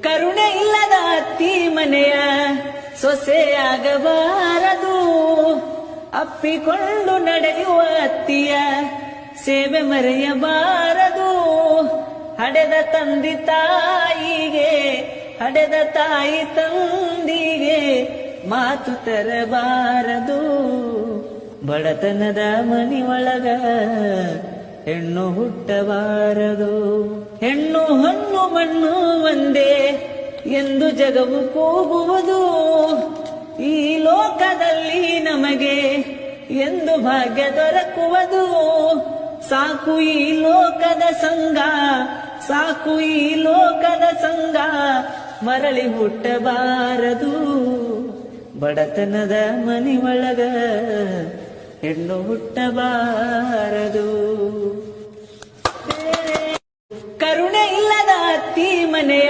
ಕರುಣೆ ಇಲ್ಲದ ಅತ್ತಿ ಮನೆಯ ಸೊಸೆಯಾಗಬಾರದು. ಅಪ್ಪಿಕೊಂಡು ನಡೆಯುವ ಅತ್ತಿಯ ಸೇವೆ ಮರೆಯಬಾರದು. ಹಡೆದ ತಂದಿ ತಾಯಿಗೆ, ಹಡೆದ ತಾಯಿ ತಂದಿಗೆ ಮಾತು ತರಬಾರದು. ಬಡತನದ ಮನಿಯೊಳಗ ಹೆಣ್ಣು ಹುಟ್ಟಬಾರದು. ಹೆಣ್ಣು ಹೊನ್ನು ಮಣ್ಣು ಒಂದೇ ಎಂದು ಜಗವು ಕೂಗುವುದು. ಈ ಲೋಕದಲ್ಲಿ ನಮಗೆ ಎಂದು ಭಾಗ್ಯ ದೊರಕುವುದು. ಸಾಕು ಈ ಲೋಕದ ಸಂಗ, ಸಾಕು ಈ ಲೋಕದ ಸಂಗ, ಮರಳಿ ಹುಟ್ಟಬಾರದು. ಬಡತನದ ಮನಿಯೊಳಗ ಹೆಣ್ಣು ಹುಟ್ಟಬಾರದು. ಕರುಣೆ ಇಲ್ಲದ ಅತ್ತಿ ಮನೆಯ